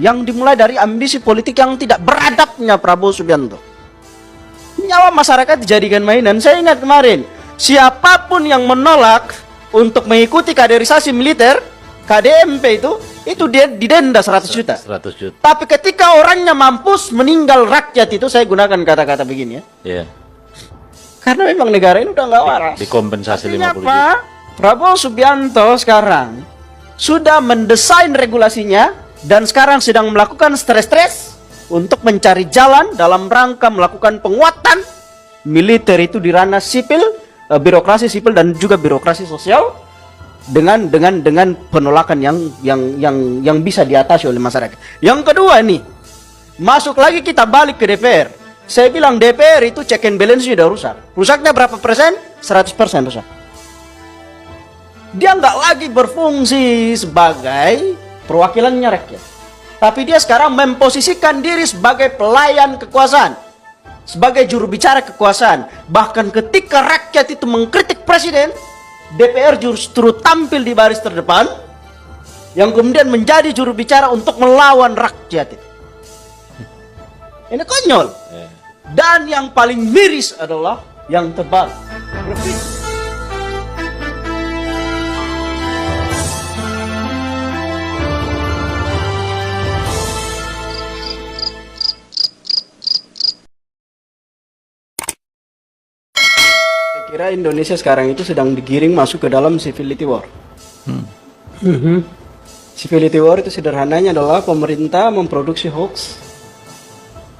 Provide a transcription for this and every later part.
yang dimulai dari ambisi politik yang tidak beradabnya Prabowo Subianto. Nyawa masyarakat dijadikan mainan. Saya ingat kemarin, siapapun yang menolak untuk mengikuti kaderisasi militer, KDMP itu dia didenda 100 juta. 100 juta. Tapi ketika orangnya mampus meninggal rakyat itu, saya gunakan kata-kata begini ya. Iya. Karena memang negara ini udah nggak waras. Dikompensasi 50 Artinya juta. apa? Prabowo Subianto sekarang sudah mendesain regulasinya dan sekarang sedang melakukan stres-stres untuk mencari jalan dalam rangka melakukan penguatan militer itu di ranah sipil, birokrasi sipil dan juga birokrasi sosial dengan penolakan yang bisa diatasi oleh masyarakat. Yang kedua nih, masuk lagi kita balik ke DPR. Saya bilang DPR itu check and balance sudah rusak. Rusaknya berapa persen? 100% rusak. Dia nggak lagi berfungsi sebagai perwakilannya rakyat, tapi dia sekarang memposisikan diri sebagai pelayan kekuasaan, sebagai juru bicara kekuasaan. Bahkan ketika rakyat itu mengkritik presiden, DPR justru tampil di baris terdepan, yang kemudian menjadi juru bicara untuk melawan rakyat itu. Ini konyol. Dan yang paling miris adalah yang tebal. Kira Indonesia sekarang itu sedang digiring masuk ke dalam civility war. Civility war itu sederhananya adalah pemerintah memproduksi hoax,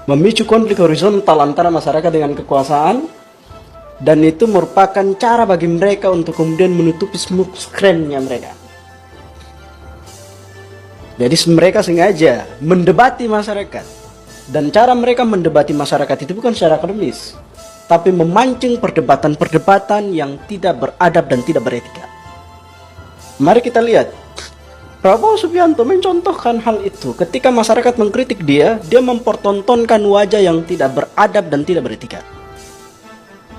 memicu konflik horizontal antara masyarakat dengan kekuasaan, dan itu merupakan cara bagi mereka untuk kemudian menutupi smoke screen-nya mereka. Jadi mereka sengaja mendebati masyarakat, dan cara mereka mendebati masyarakat itu bukan secara akademis, tapi memancing perdebatan-perdebatan yang tidak beradab dan tidak beretika. Mari kita lihat, Prabowo Subianto mencontohkan hal itu. Ketika masyarakat mengkritik dia mempertontonkan wajah yang tidak beradab dan tidak beretika.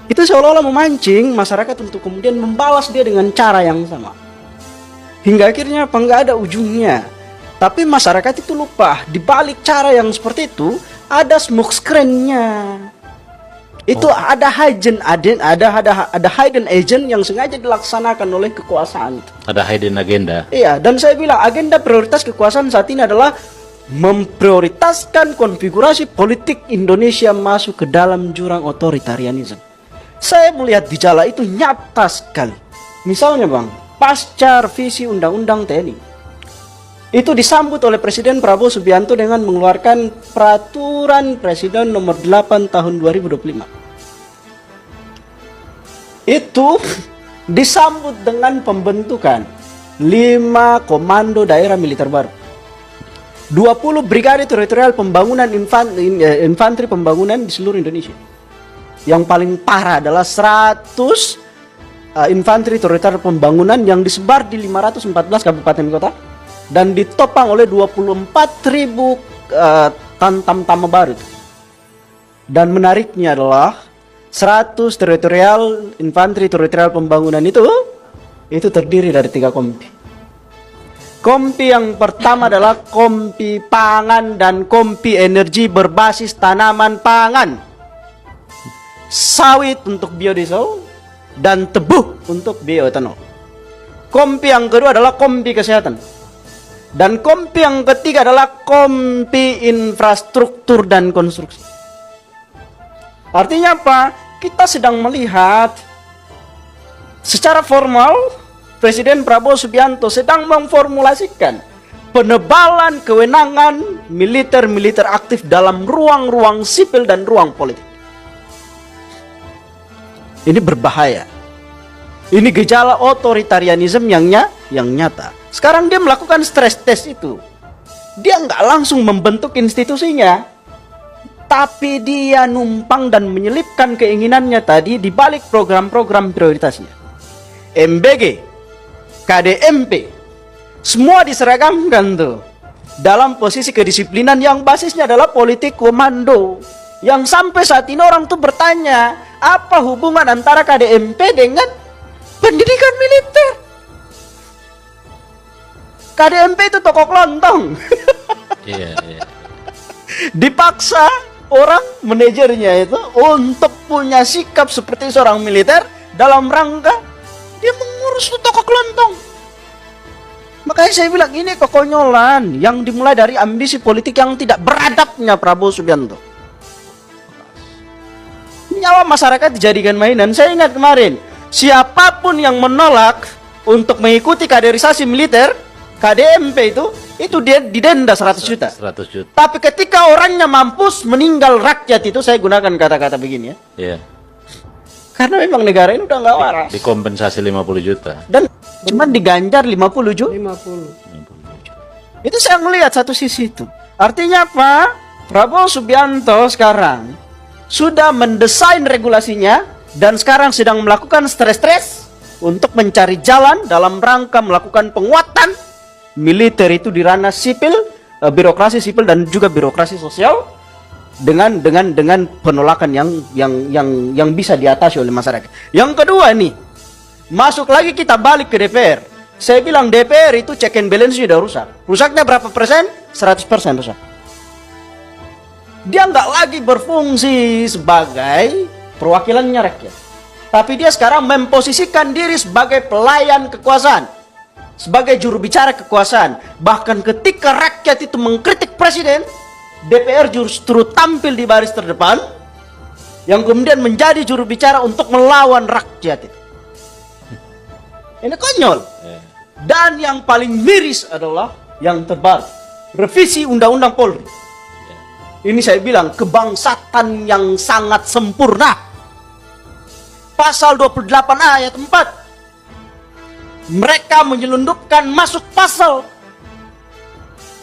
Itu seolah-olah memancing masyarakat untuk kemudian membalas dia dengan cara yang sama. Hingga akhirnya apa, nggak ada ujungnya. Tapi masyarakat itu lupa, di balik cara yang seperti itu ada smoke screen-nya. Itu ada hidden agent yang sengaja dilaksanakan oleh kekuasaan itu. Ada hidden agenda. Iya, dan saya bilang agenda prioritas kekuasaan saat ini adalah memprioritaskan konfigurasi politik Indonesia masuk ke dalam jurang otoritarianisme. Saya melihat gejala itu nyata sekali. Misalnya Bang, pasca revisi Undang-Undang TNI, itu disambut oleh Presiden Prabowo Subianto dengan mengeluarkan Peraturan Presiden Nomor 8 Tahun 2025. Itu disambut dengan pembentukan 5 komando daerah militer baru, 20 brigade teritorial pembangunan infanteri pembangunan di seluruh Indonesia. Yang paling parah adalah 100 infanteri teritorial pembangunan yang disebar di 514 kabupaten kota dan ditopang oleh 24.000 tamtama baru. Dan menariknya adalah 100 infanteri teritorial pembangunan itu terdiri dari 3 kompi. Kompi yang pertama adalah kompi pangan dan kompi energi berbasis tanaman pangan, sawit untuk biodiesel dan tebu untuk bioetanol. Kompi yang kedua adalah kompi kesehatan. Dan kompi yang ketiga adalah kompi infrastruktur dan konstruksi. Artinya apa? Kita sedang melihat secara formal Presiden Prabowo Subianto sedang memformulasikan penebalan kewenangan militer aktif dalam ruang-ruang sipil dan ruang politik. Ini berbahaya. Ini gejala otoritarianisme yang nyata. Sekarang dia melakukan stress test itu. Dia nggak langsung membentuk institusinya, tapi dia numpang dan menyelipkan keinginannya tadi di balik program-program prioritasnya. MBG, KDMP, semua diseragamkan tuh dalam posisi kedisiplinan yang basisnya adalah politik komando. Yang sampai saat ini orang tuh bertanya, apa hubungan antara KDMP dengan pendidikan militer? KDMP itu toko kelontong. Iya, iya. Dipaksa orang manajernya itu untuk punya sikap seperti seorang militer dalam rangka dia mengurus toko kelontong. Makanya saya bilang ini kekonyolan yang dimulai dari ambisi politik yang tidak beradabnya Prabowo Subianto. Nyawa masyarakat dijadikan mainan. Saya ingat kemarin, siapapun yang menolak untuk mengikuti kaderisasi militer, KDMP itu dia didenda 100 juta. 100 juta. Tapi ketika orangnya mampus meninggal rakyat itu, saya gunakan kata-kata begini ya. Iya. Karena memang negara ini udah nggak waras. Dikompensasi 50 juta. Dan cuman diganjar 50 juta. 50. Itu saya melihat satu sisi itu. Artinya apa? Prabowo Subianto sekarang sudah mendesain regulasinya dan sekarang sedang melakukan stres-stres untuk mencari jalan dalam rangka melakukan penguatan militer itu di ranah sipil, birokrasi sipil dan juga birokrasi sosial dengan penolakan yang bisa diatasi oleh masyarakat. Yang kedua nih, masuk lagi kita balik ke DPR. Saya bilang DPR itu check and balance sudah rusak. Rusaknya berapa persen? 100% rusak. Dia nggak lagi berfungsi sebagai perwakilannya rakyat, tapi dia sekarang memposisikan diri sebagai pelayan kekuasaan, sebagai juru bicara kekuasaan. Bahkan ketika rakyat itu mengkritik presiden, DPR justru tampil di baris terdepan, yang kemudian menjadi juru bicara untuk melawan rakyat itu. Ini konyol. Dan yang paling miris adalah yang terbaru, revisi Undang-Undang Polri. Ini saya bilang kebangsaan yang sangat sempurna. Pasal 28 ayat 4. Mereka menyelundupkan masuk pasal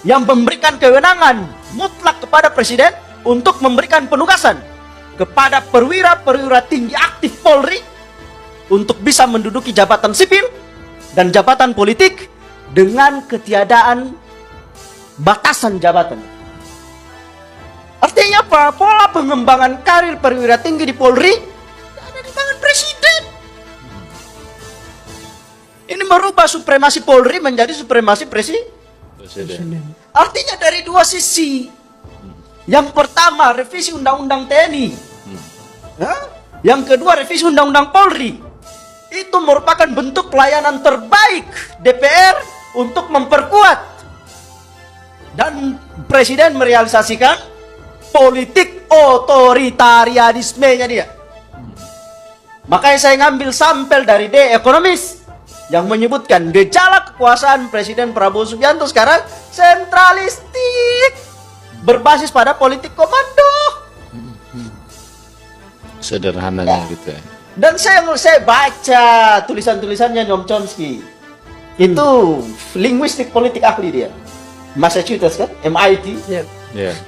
yang memberikan kewenangan mutlak kepada presiden untuk memberikan penugasan kepada perwira-perwira tinggi aktif Polri untuk bisa menduduki jabatan sipil dan jabatan politik dengan ketiadaan batasan jabatan. Artinya apa? Pola pengembangan karir perwira tinggi di Polri ada di tangan presiden. Ini merubah supremasi Polri menjadi supremasi presiden. Artinya dari dua sisi. Yang pertama revisi Undang-Undang TNI. Yang kedua revisi Undang-Undang Polri. Itu merupakan bentuk pelayanan terbaik DPR untuk memperkuat. Dan presiden merealisasikan politik otoritarianismenya dia. Makanya saya ngambil sampel dari The Economist yang menyebutkan gejala kekuasaan Presiden Prabowo Subianto sekarang sentralistik, berbasis pada politik komando. Sederhananya gitu ya. Dan saya baca tulisan-tulisannya Noam Chomsky. Itu linguistik politik ahli dia. Massachusetts kan, MIT. Iya.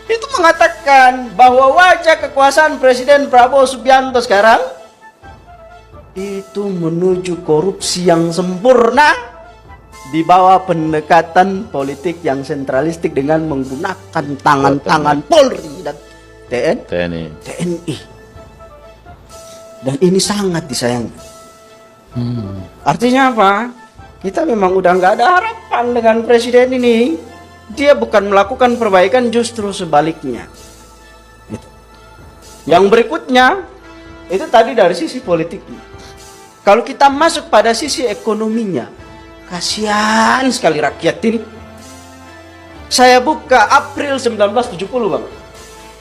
Itu mengatakan bahwa wajah kekuasaan Presiden Prabowo Subianto sekarang itu menuju korupsi yang sempurna di bawah pendekatan politik yang sentralistik dengan menggunakan tangan-tangan Polri dan TNI. Dan ini sangat disayangkan. Artinya apa? Kita memang udah nggak ada harapan dengan presiden ini. Dia bukan melakukan perbaikan, justru sebaliknya. Gitu. Yang berikutnya itu tadi dari sisi politiknya. Kalau kita masuk pada sisi ekonominya, kasihan sekali rakyat ini. Saya buka April 1970 bang.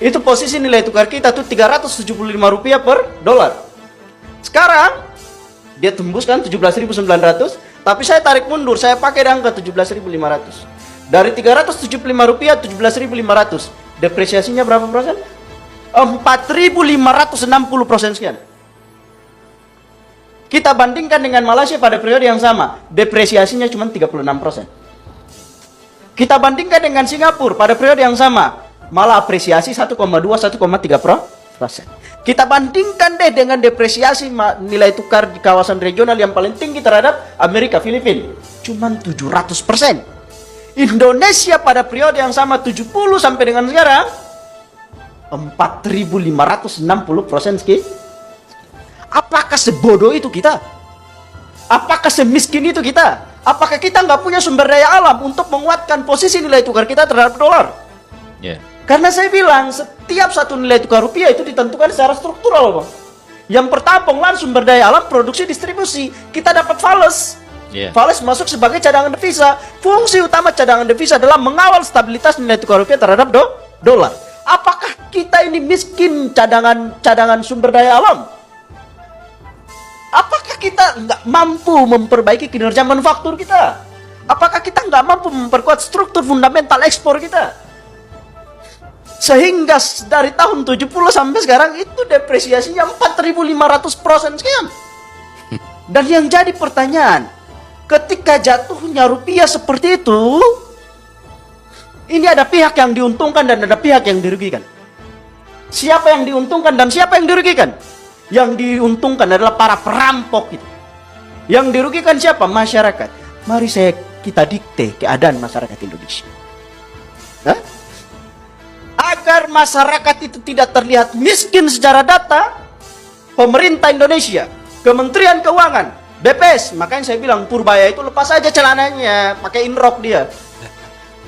Itu posisi nilai tukar kita tuh 375 rupiah per dolar. Sekarang dia tembuskan 17.900, tapi saya tarik mundur, saya pakai angka 17.500. Dari 375 rupiah 17.500, depresiasinya berapa persen? 4.560% sekian. Kita bandingkan dengan Malaysia pada periode yang sama, depresiasinya cuma 36%. Kita bandingkan dengan Singapura pada periode yang sama, malah apresiasi 1,2-1,3%. Kita bandingkan deh dengan depresiasi nilai tukar di kawasan regional yang paling tinggi terhadap Amerika, Filipina, cuma 700%. Indonesia pada periode yang sama 70 sampai dengan sekarang 4.560% sekian. Apakah sebodoh itu kita? Apakah semiskin itu kita? Apakah kita nggak punya sumber daya alam untuk menguatkan posisi nilai tukar kita terhadap dolar? Ya. Karena saya bilang setiap satu nilai tukar rupiah itu ditentukan secara struktural, Bang. Yang pertama pengelolaan sumber daya alam, produksi, distribusi. Kita dapat falas. Ya. Falas masuk sebagai cadangan devisa. Fungsi utama cadangan devisa adalah mengawal stabilitas nilai tukar rupiah terhadap dolar. Apakah kita ini miskin cadangan sumber daya alam? Apakah kita nggak mampu memperbaiki kinerja manufaktur kita? Apakah kita nggak mampu memperkuat struktur fundamental ekspor kita? Sehingga dari tahun 70 sampai sekarang itu depresiasinya 4.500% sekian. Dan yang jadi pertanyaan, ketika jatuhnya rupiah seperti itu, ini ada pihak yang diuntungkan dan ada pihak yang dirugikan. Siapa yang diuntungkan dan siapa yang dirugikan? Yang diuntungkan adalah para perampok itu. Yang dirugikan siapa? Masyarakat. Mari kita dikte keadaan masyarakat Indonesia. Hah? Agar masyarakat itu tidak terlihat miskin secara data, pemerintah Indonesia, Kementerian Keuangan, BPS, makanya saya bilang Purbaya itu lepas aja celananya, pakai inrok dia.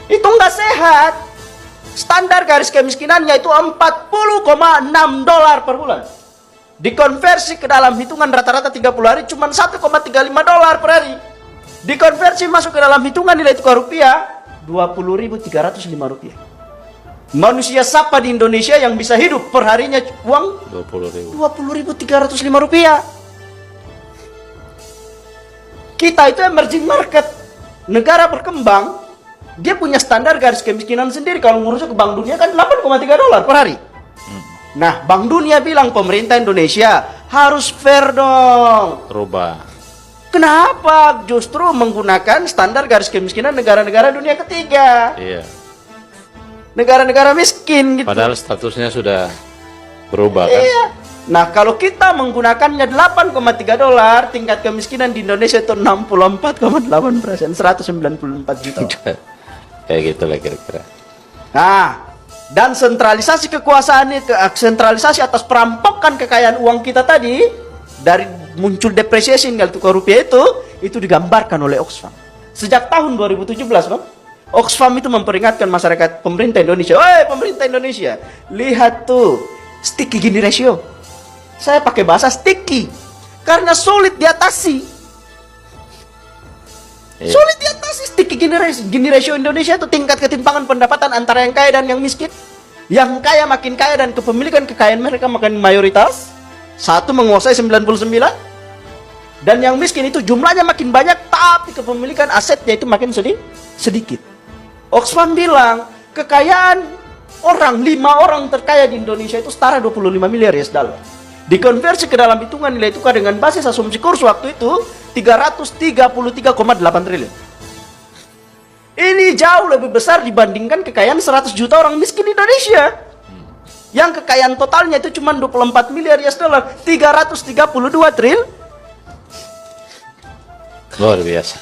Itu nggak sehat. Standar garis kemiskinannya itu 40,6 dolar per bulan. Dikonversi ke dalam hitungan rata-rata 30 hari cuma 1,35 dolar per hari. Dikonversi masuk ke dalam hitungan nilai tukar rupiah 20.305 rupiah. Manusia siapa di Indonesia yang bisa hidup per harinya uang 20.000. 20.305 rupiah. Kita itu emerging market, negara berkembang, dia punya standar garis kemiskinan sendiri. Kalau ngurusnya ke Bank Dunia kan 8,3 dolar per hari. Nah, Bank Dunia bilang pemerintah Indonesia harus fair dong. Rubah. Kenapa justru menggunakan standar garis kemiskinan negara-negara dunia ketiga? Iya. Negara-negara miskin gitu. Padahal statusnya sudah berubah kan? Iya. Nah, kalau kita menggunakannya 8,3 dolar, tingkat kemiskinan di Indonesia itu 64,8%, 194 juta. Kayak gitu lah kira-kira. Nah, dan sentralisasi kekuasaan ini, sentralisasi atas perampokan kekayaan uang kita tadi, dari muncul depresiasi nilai tukar rupiah itu digambarkan oleh Oxfam. Sejak tahun 2017, Bang. Oxfam itu memperingatkan masyarakat pemerintah Indonesia. Woi, pemerintah Indonesia, lihat tuh sticky Gini ratio. Saya pakai bahasa sticky karena sulit diatasi. Sulit diatasi sticky Gini ratio Indonesia itu tingkat ketimpangan pendapatan antara yang kaya dan yang miskin. Yang kaya makin kaya dan kepemilikan kekayaan mereka makin mayoritas. Satu menguasai 99. Dan yang miskin itu jumlahnya makin banyak tapi kepemilikan asetnya itu makin sedikit. Oxfam bilang kekayaan orang, 5 orang terkaya di Indonesia itu setara 25 miliar US dollar. Dikonversi ke dalam hitungan nilai tukar dengan basis asumsi kurs waktu itu 333,8 triliun. Ini jauh lebih besar dibandingkan kekayaan 100 juta orang miskin di Indonesia. Yang kekayaan totalnya itu cuma 24 miliar US dollar, 332 triliun. Luar biasa.